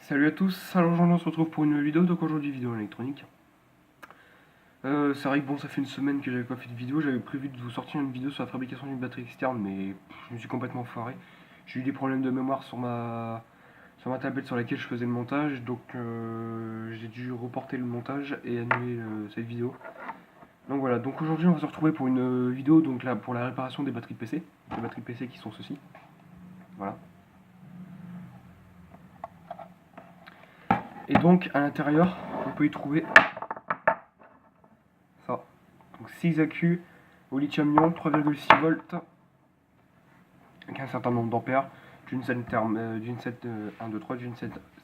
Salut à tous, alors aujourd'hui on se retrouve pour une nouvelle vidéo, donc aujourd'hui vidéo électronique. C'est vrai que bon, ça fait une semaine que j'avais pas fait de vidéo, j'avais prévu de vous sortir une vidéo sur la fabrication d'une batterie externe, mais je me suis complètement foiré. J'ai eu des problèmes de mémoire sur ma tablette sur laquelle je faisais le montage, donc j'ai dû reporter le montage et annuler cette vidéo. Donc voilà, donc aujourd'hui on va se retrouver pour une vidéo donc là, pour la réparation des batteries PC, les batteries PC qui sont ceci. Voilà. Et donc à l'intérieur, on peut y trouver ça. Donc 6 accus au lithium-ion, 3,6 volts, avec un certain nombre d'ampères, d'une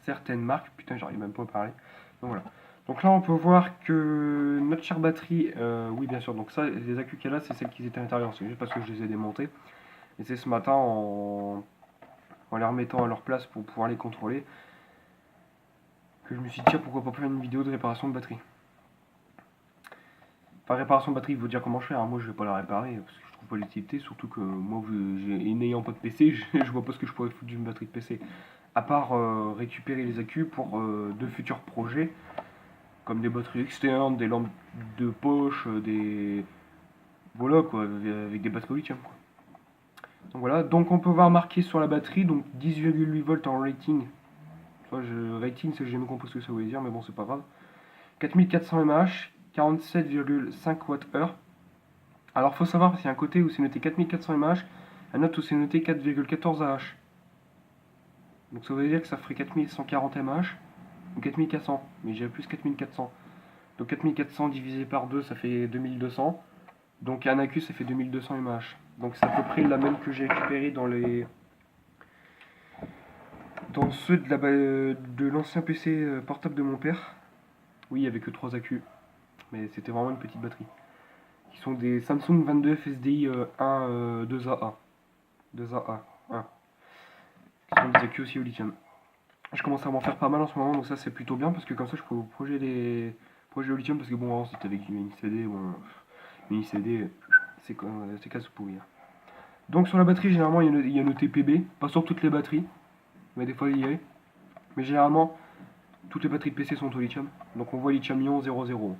certaine marque. Putain, j'arrive même pas à parler. Donc voilà. Donc là, on peut voir que notre chère batterie, oui, bien sûr. Donc ça, les accus qu'elle a, c'est celles qui étaient à l'intérieur. C'est juste parce que je les ai démontés. Et c'est ce matin, en les remettant à leur place pour pouvoir les contrôler, que je me suis dit, tiens, pourquoi pas faire une vidéo de réparation de batterie. Enfin, réparation de batterie, il faut dire comment je fais. Hein. Moi, je vais pas la réparer parce que je trouve pas l'utilité. Surtout que moi, n'ayant pas de PC, je vois pas ce que je pourrais foutre d'une batterie de PC. À part récupérer les accus pour de futurs projets, comme des batteries externes, des lampes de poche, des. Voilà quoi, avec des batteries au lithium quoi. Donc voilà, donc on peut voir marqué sur la batterie, donc 10,8 volts en rating. Rating, c'est j'ai jamais compris ce que ça voulait dire, mais bon, c'est pas grave. 4400 mAh, 47,5 Wh. Alors faut savoir, parce qu'il y a un côté où c'est noté 4400 mAh, un autre où c'est noté 4,14 Ah. Donc ça veut dire que ça ferait 4140 mAh ou 4400, mais j'ai plus 4400. Donc 4400 divisé par 2, ça fait 2200. Donc un accu, ça fait 2200 mAh. Donc c'est à peu près la même que j'ai récupéré dans ceux de l'ancien PC portable de mon père. Oui, il n'y avait que 3 accus, mais c'était vraiment une petite batterie. Qui sont des Samsung 22F SDI 1 2AA. 2AA 1. Qui sont des accus aussi au lithium. Je commence à m'en faire pas mal en ce moment, donc ça c'est plutôt bien parce que comme ça je peux vous projeter des projets au lithium parce que bon, avant c'était avec une mini CD, bon, mini CD c'est casse pourrir. Donc sur la batterie, généralement il y a noté PB, pas sur toutes les batteries, mais des fois il y est. Mais généralement, toutes les batteries de PC sont au lithium, donc on voit lithium-ion 00.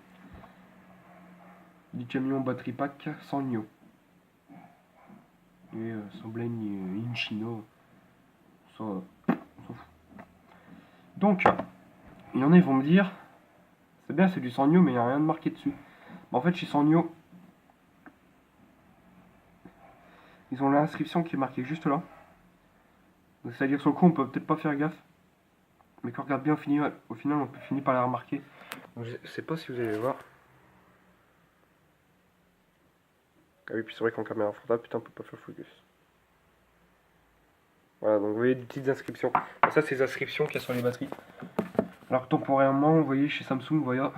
Lithium-ion batterie pack 100 NIO. Et Semblane Inchino, ça on s'en fout. Donc, il y en a, ils vont me dire, c'est bien, c'est du 100 NIO, mais il n'y a rien de marqué dessus. Mais en fait, chez 100 NIO, ils ont l'inscription qui est marquée juste là. C'est-à-dire que sur le coup, on peut peut-être pas faire gaffe. Mais quand on regarde bien, au final, on peut finir par la remarquer. Donc, je sais pas si vous allez voir. Ah oui, puis c'est vrai qu'en caméra frontale, putain, on peut pas faire focus. Voilà, donc vous voyez des petites inscriptions. Ça, c'est les inscriptions qu'il y a sur les batteries. Alors que temporairement, vous voyez chez Samsung, voilà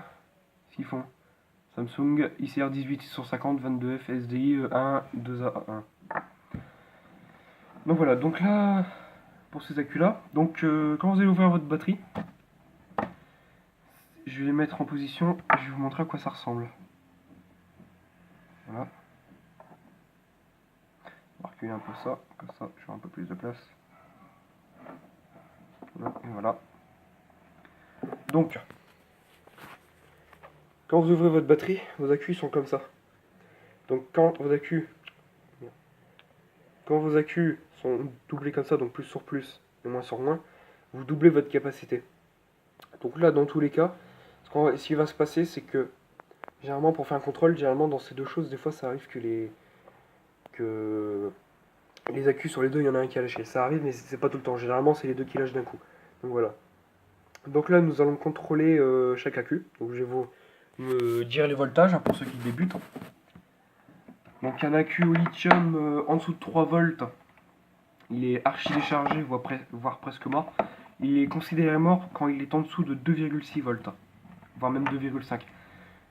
ce qu'ils font. Samsung ICR 18650 22F SDI 1 2A1. Donc voilà, donc là, pour ces accus là, donc quand vous allez ouvrir votre batterie, je vais les mettre en position et je vais vous montrer à quoi ça ressemble. Voilà. On va reculer un peu ça, comme ça je un peu plus de place. Voilà, et voilà. Donc, quand vous ouvrez votre batterie, vos accus sont comme ça. Donc quand vos accus sont doublés comme ça, donc plus sur plus et moins sur moins, vous doublez votre capacité. Donc là, dans tous les cas, ce qui va se passer, c'est que généralement pour faire un contrôle, généralement dans ces deux choses, des fois ça arrive que les accus sur les deux, il y en a un qui a lâché. Ça arrive, mais c'est pas tout le temps. Généralement, c'est les deux qui lâchent d'un coup. Donc voilà. Donc là, nous allons contrôler chaque accu. Donc je vais vous me dire les voltages hein, pour ceux qui débutent. Donc un accu au lithium en dessous de 3 volts, il est archi déchargé, voire presque mort. Il est considéré mort quand il est en dessous de 2,6 volts, voire même 2,5.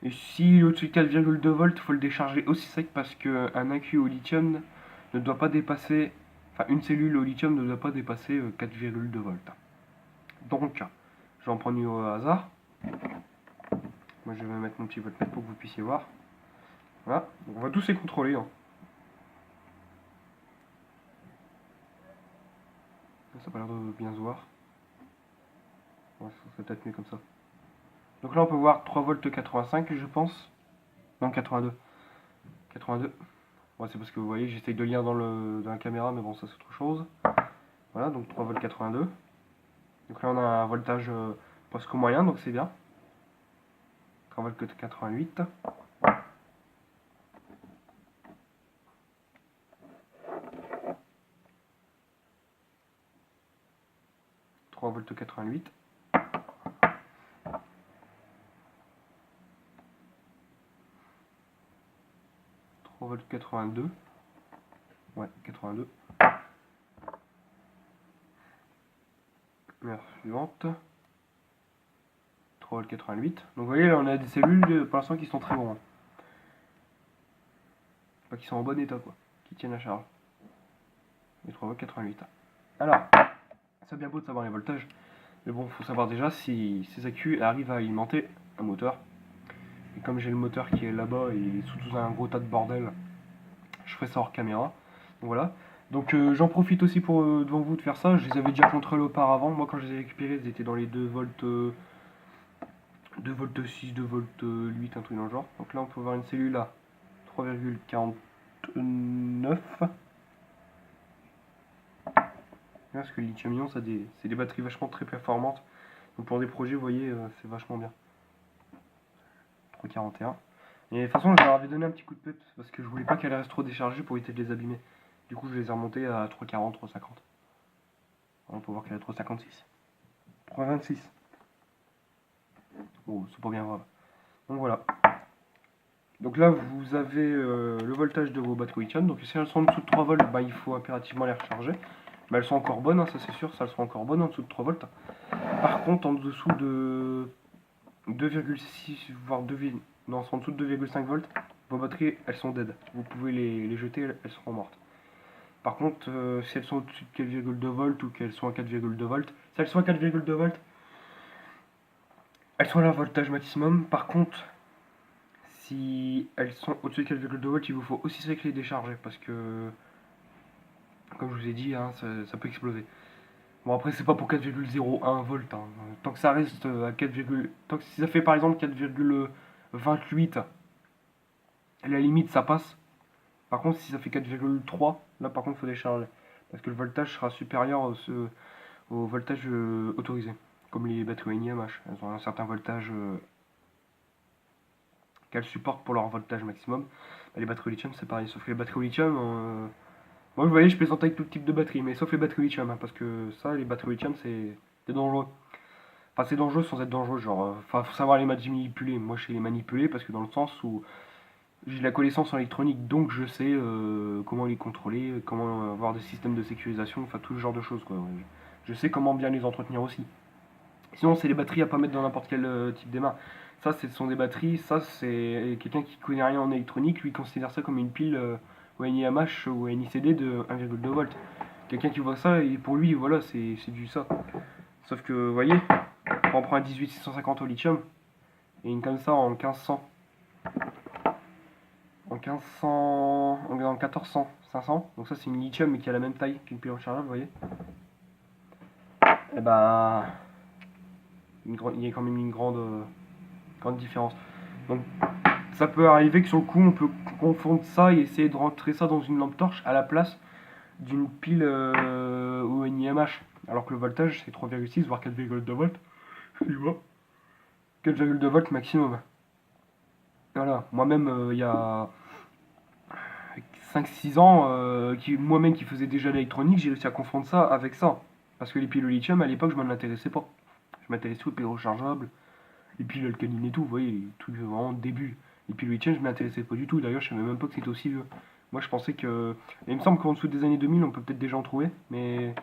Et si au-dessus de 4,2 volts, il faut le décharger aussi sec parce qu'un accu au lithium ne doit pas dépasser, enfin une cellule au lithium ne doit pas dépasser 4,2 volts. Donc, je vais en prendre une au hasard. Moi je vais mettre mon petit voltmètre pour que vous puissiez voir. Voilà, donc on va tous les contrôler. Hein. Ça n'a pas l'air de bien se voir. Ouais, ça serait peut-être mieux comme ça. Donc là on peut voir 3 volts 85 je pense. Non 82. 82. Ouais, c'est parce que vous voyez j'essaye de lire dans la caméra mais bon ça c'est autre chose. Voilà donc 3 volts 82. Donc là on a un voltage presque moyen donc c'est bien. 3 volts 88. 3 volts 88. 3 volts 82. Ouais, 82. Lumière suivante. 3 volts 88. Donc vous voyez là on a des cellules pour l'instant qui sont très bons. Enfin, qui sont en bon état quoi. Qui tiennent la charge. Et 3 volts 88. Alors, c'est bien beau de savoir les voltages. Mais bon, faut savoir déjà si ces accus arrivent à alimenter un moteur. Et comme j'ai le moteur qui est là-bas et sous un gros tas de bordel, je ferai ça hors caméra. Donc voilà. Donc j'en profite aussi pour devant vous de faire ça. Je les avais déjà contrôlés auparavant. Moi quand je les ai récupérés, ils étaient dans les 2 volts 2 volts 6, 2 volts 8, un truc dans le genre. Donc là on peut voir une cellule à 3,49. Parce que le lithium-ion, c'est des batteries vachement très performantes. Donc pour des projets, vous voyez, c'est vachement bien. 3,41. Et de toute façon, je leur avais donné un petit coup de peps parce que je voulais pas qu'elles restent trop déchargées pour éviter de les abîmer. Du coup, je les ai remontées à 3,40, 3,50. On peut voir qu'elle est à 3,56. 3,26. Oh, c'est pas bien grave. Donc voilà. Donc là, vous avez le voltage de vos batteries lithium. Donc si elles sont en dessous de 3 volts, bah, il faut impérativement les recharger. Mais elles sont encore bonnes, hein, ça c'est sûr, ça elles seront encore bonnes en dessous de 3 volts. Par contre, en dessous de 2,6 voire 2, non, c'est en dessous de 2,5 volts, vos batteries elles sont dead. Vous pouvez les jeter, elles seront mortes. Par contre, si elles sont au-dessus de 4,2 volts ou qu'elles sont à 4,2 volts, si elles sont à 4,2 volts, elles sont à leur voltage maximum. Par contre, si elles sont au-dessus de 4,2 volts, il vous faut aussi les décharger parce que, comme je vous ai dit, hein, ça peut exploser. Bon après c'est pas pour 4,01 volts, hein. Tant que ça reste à 4, tant que si ça fait par exemple 4,28, à la limite ça passe. Par contre si ça fait 4,3, là par contre il faut décharger. Parce que le voltage sera supérieur au voltage autorisé. Comme les batteries NiMH, elles ont un certain voltage qu'elles supportent pour leur voltage maximum. Les batteries lithium c'est pareil, sauf que les batteries lithium... moi vous voyez je plaisante avec tout type de batterie, mais sauf les batteries lithium, hein, parce que ça les batteries lithium c'est dangereux. Enfin, c'est dangereux sans être dangereux, genre. Enfin, faut savoir les manipuler. Moi, je sais les manipuler parce que dans le sens où j'ai de la connaissance en électronique, donc je sais comment les contrôler, comment avoir des systèmes de sécurisation, enfin tout ce genre de choses, quoi. Je sais comment bien les entretenir aussi. Sinon, c'est les batteries à pas mettre dans n'importe quel type d'aimant. Ça, ce sont des batteries. Ça, c'est quelqu'un qui connaît rien en électronique, lui considère ça comme une pile ou NiMH ou NICD de 1,2 volts. Quelqu'un qui voit ça, et pour lui, voilà, c'est du ça. Sauf que, vous voyez, on prend un 18650 au lithium et une comme ça en 1500. En 1500. En 1400, 500. Donc ça c'est une lithium mais qui a la même taille qu'une pile rechargeable, vous voyez. Et ben. Il y a quand même une grande différence. Donc ça peut arriver que sur le coup on peut confondre ça et essayer de rentrer ça dans une lampe torche à la place d'une pile au NiMH. Alors que le voltage c'est 3,6 voire 4,2 volts. Tu vois, 4,2 volts maximum. Voilà, moi-même, il y a 5-6 ans, moi-même qui faisais déjà l'électronique, j'ai réussi à confondre ça avec ça. Parce que les piles au lithium, à l'époque, je m'en intéressais pas. Je m'intéressais aux piles rechargeables, les piles alcalines et tout, vous voyez, les trucs vraiment de début. Les piles au lithium, je m'intéressais pas du tout. D'ailleurs, je savais même pas que c'était aussi vieux. Moi, je pensais que... Il me semble qu'en dessous des années 2000, on peut peut-être déjà en trouver, mais...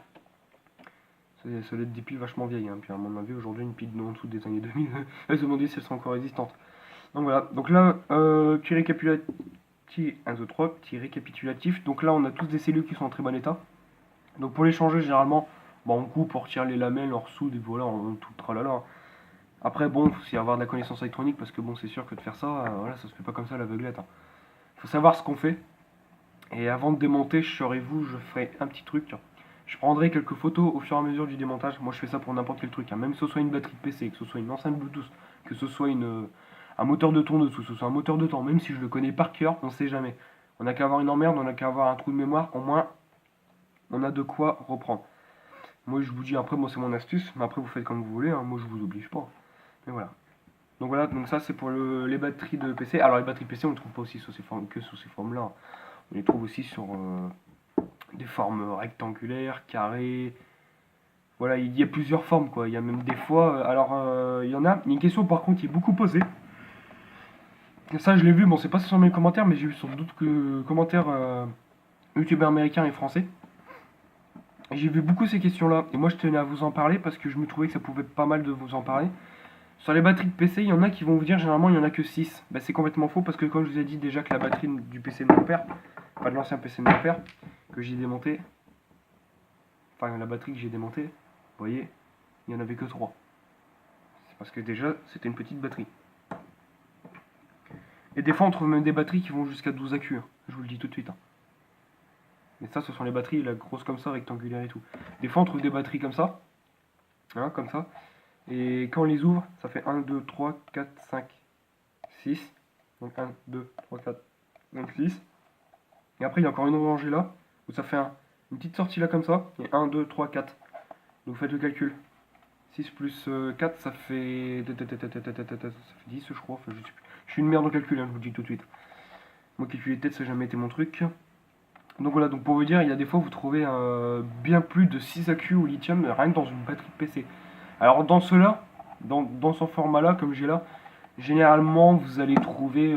Ça doit être des piles vachement vieilles. Hein. Puis à mon avis, aujourd'hui, une pile en dessous des années 2000, elle se demandait si elles sont encore résistantes. Donc voilà, donc là, petit récapitulatif, 1, 2, 3, petit récapitulatif. Donc là, on a tous des cellules qui sont en très bon état. Donc pour les changer, généralement, on coupe, on retire les lamelles, on ressoude, et voilà, on tout tralala. Après, bon, il faut aussi avoir de la connaissance électronique, parce que bon, c'est sûr que de faire ça, voilà, ça se fait pas comme ça à l'aveuglette. Hein. Faut savoir ce qu'on fait. Et avant de démonter, je ferai un petit truc. Je prendrai quelques photos au fur et à mesure du démontage. Moi je fais ça pour n'importe quel truc, hein. Même que ce soit une batterie de PC, que ce soit une enceinte Bluetooth, que ce soit un moteur de tourneuse, que ce soit un moteur de temps, même si je le connais par cœur, on sait jamais. On n'a qu'à avoir une emmerde, on n'a qu'à avoir un trou de mémoire, au moins on a de quoi reprendre. Moi je vous dis après, moi c'est mon astuce, mais après vous faites comme vous voulez, hein. Moi je vous oblige pas. Mais voilà. Donc voilà, donc ça c'est pour les batteries de PC. Alors les batteries PC on ne les trouve pas aussi sur ces formes, que sur ces formes là. On les trouve aussi sur des formes rectangulaires, carrées. Voilà, il y a plusieurs formes quoi. Il y a même des fois. Il y en a. Il y a une question par contre qui est beaucoup posée. Ça je l'ai vu, bon c'est pas sur mes commentaires, mais j'ai vu sur d'autres commentaires youtubeurs américains et français. J'ai vu beaucoup ces questions-là, et moi je tenais à vous en parler parce que je me trouvais que ça pouvait pas mal de vous en parler. Sur les batteries de PC, il y en a qui vont vous dire généralement il n'y en a que 6. Bah, c'est complètement faux parce que comme je vous ai dit déjà que la batterie du PC de mon père, pas de l'ancien PC de mon père, que j'ai démonté, enfin la batterie que j'ai démontée, vous voyez, il n'y en avait que 3. C'est parce que déjà c'était une petite batterie. Et des fois on trouve même des batteries qui vont jusqu'à 12 accus, hein. Je vous le dis tout de suite, hein. Mais ça ce sont les batteries la grosse comme ça, rectangulaire et tout. Des fois on trouve des batteries comme ça, hein, comme ça. Et quand on les ouvre, ça fait 1, 2, 3, 4, 5, 6. Donc 1, 2, 3, 4, 5, 6. Et après, il y a encore une rangée là, où ça fait une petite sortie là comme ça. Et 1, 2, 3, 4. Donc faites le calcul. 6 plus 4, ça fait... Ça fait 10, je crois. Enfin, je sais plus. Je suis une merde au calcul, hein, je vous le dis tout de suite. Moi, calculer tête, ça n'a jamais été mon truc. Donc voilà, donc pour vous dire, il y a des fois, vous trouvez bien plus de 6 accus au lithium, rien que dans une batterie de PC. Alors dans cela, dans ce format-là, comme j'ai là, généralement vous allez trouver...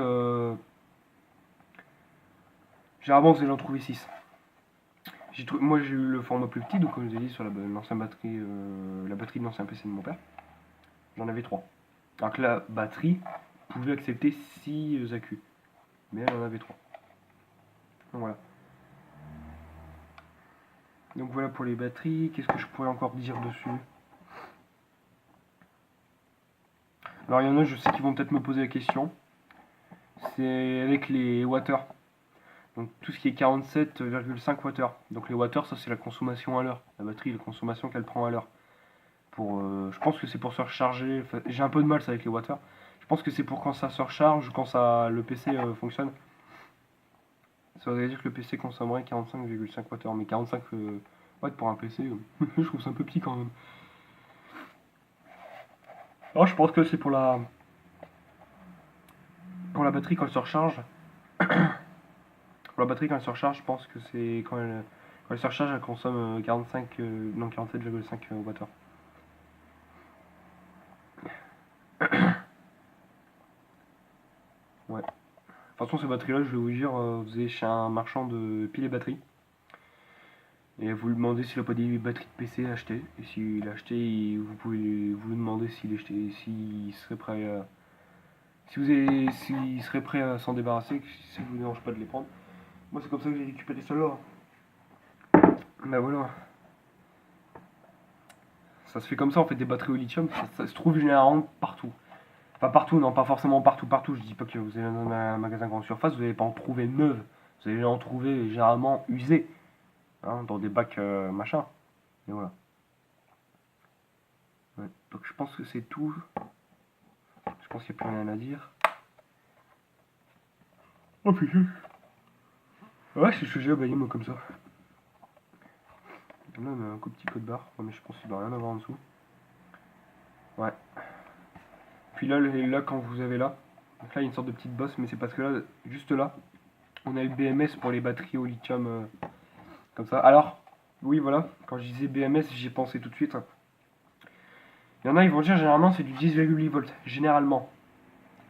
généralement vous allez en trouver 6. Moi j'ai eu le format plus petit, donc comme je vous ai dit sur l'ancienne batterie, la batterie de l'ancien PC de mon père, j'en avais 3. Alors que la batterie pouvait accepter 6 accus, mais elle en avait 3. Donc voilà. Donc voilà pour les batteries, qu'est-ce que je pourrais encore dire dessus? Alors il y en a, je sais qu'ils vont peut-être me poser la question, c'est avec les watters. Donc tout ce qui est 47,5 Wh. Donc les Wh, ça c'est la consommation à l'heure. La batterie, la consommation qu'elle prend à l'heure. Je pense que c'est pour se recharger. Enfin, j'ai un peu de mal ça avec les Wh. Je pense que c'est pour quand ça se recharge, quand le PC fonctionne. Ça veut dire que le PC consommerait 45,5 Wh. Mais 45 watts pour un PC, je trouve ça un peu petit quand même. Alors je pense que c'est pour la batterie quand elle se recharge. Pour la batterie quand elle se recharge, je pense que c'est quand elle se recharge, elle consomme 47,5 Wh. Ouais. De toute façon, ces batteries-là, je vais vous dire, vous allez chez un marchand de piles et batteries. Et vous lui demandez s'il n'a pas des batteries de PC à acheter. Et s'il a acheté, vous pouvez vous demander s'il serait prêt à, s'il serait prêt à s'en débarrasser, si ça ne vous dérange pas de les prendre. Moi, c'est comme ça que j'ai récupéré celle-là. Ben voilà. Ça se fait comme ça, en fait, des batteries au lithium. Ça se trouve généralement partout. Pas partout, non, pas forcément partout. Je dis pas que vous allez dans un magasin grande surface, vous n'allez pas en trouver neuve. Vous allez en trouver généralement usées, hein, dans des bacs machin. Et voilà. Ouais. Donc je pense que c'est tout. Je pense qu'il n'y a plus rien à dire. Oh putain. Ouais, c'est ce que j'ai obéi moi comme ça. Là on a un petit code barre, ouais, mais je pense qu'il doit rien avoir en dessous. Ouais. Puis là quand vous avez là, donc là il y a une sorte de petite bosse, mais c'est parce que là, juste là, on a le BMS pour les batteries au lithium comme ça. Alors, oui voilà, quand je disais BMS, j'y ai pensé tout de suite. Il y en a, ils vont dire généralement c'est du 10,8 volts, généralement.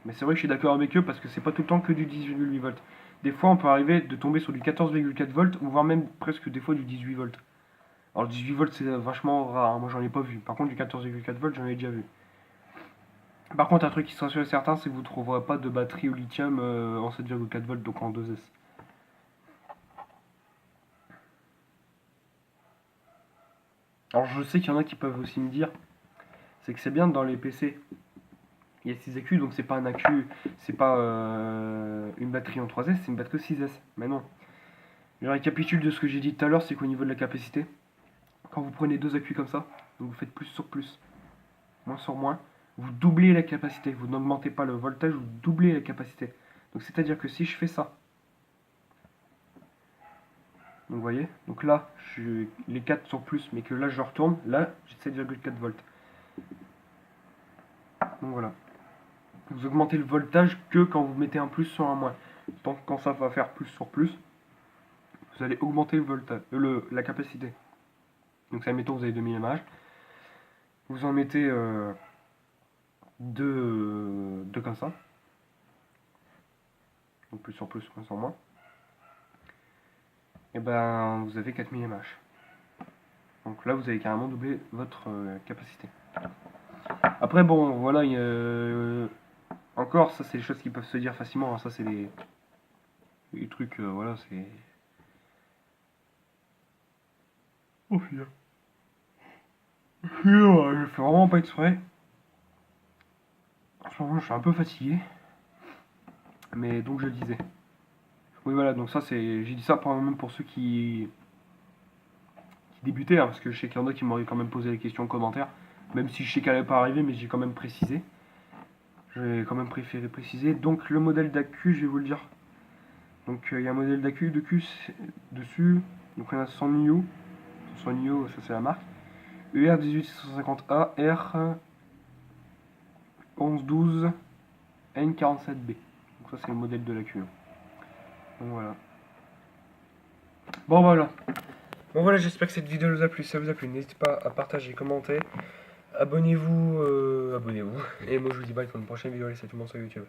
Mais c'est vrai que je suis d'accord avec eux parce que c'est pas tout le temps que du 10,8 volts. Des fois on peut arriver de tomber sur du 14,4 volts ou voire même presque des fois du 18 volts. Alors 18 volts c'est vachement rare, hein. Moi j'en ai pas vu. Par contre du 14,4 volts j'en ai déjà vu. Par contre un truc qui sera sûr et certain c'est que vous ne trouverez pas de batterie au lithium en 7,4 volts donc en 2S. Alors je sais qu'il y en a qui peuvent aussi me dire c'est que c'est bien dans les PC. Il y a 6 accus donc c'est pas un accu, c'est pas une batterie en 3S, c'est une batterie 6S. Mais non. Je récapitule de ce que j'ai dit tout à l'heure, c'est qu'au niveau de la capacité, quand vous prenez deux accus comme ça, donc vous faites plus sur plus, moins sur moins, vous doublez la capacité. Vous n'augmentez pas le voltage, vous doublez la capacité. Donc c'est-à-dire que si je fais ça, donc vous voyez, donc là, les 4 sont plus, mais que là je retourne, là j'ai 7,4 volts. Donc voilà. Vous augmentez le voltage que quand vous mettez un plus sur un moins. Donc quand ça va faire plus sur plus, vous allez augmenter le voltage, la capacité. Donc ça, admettons, vous avez 2000 mAh. Vous en mettez deux comme ça. Donc plus sur plus, moins sur moins. Et ben vous avez 4000 mAh. Donc là, vous avez carrément doublé votre capacité. Après, bon, voilà, encore, ça c'est des choses qui peuvent se dire facilement. Hein. Ça, c'est les trucs, voilà, c'est. Oh putain. Je fais vraiment pas exprès. En ce moment, je suis un peu fatigué. Mais donc, je le disais. Oui, voilà, donc ça, c'est. J'ai dit ça même pour ceux qui débutaient, hein, parce que je sais qu'il y en a qui m'auraient quand même posé les questions en commentaire. Même si je sais qu'elle n'est pas arrivée, mais j'ai quand même précisé. J'ai quand même préféré préciser. Donc, le modèle d'accu, je vais vous le dire. Donc, il y a un modèle d'accu dessus. Donc, on a 100 NIO. 100 NIO, ça c'est la marque. ER18650A, R1112, N47B. Donc ça c'est le modèle de l'accu. Donc voilà. Bon voilà. Bon voilà, j'espère que cette vidéo vous a plu. Si ça vous a plu, n'hésitez pas à partager, commenter. Abonnez-vous. Et moi je vous dis bye pour une prochaine vidéo. Allez, salut tout le monde sur YouTube.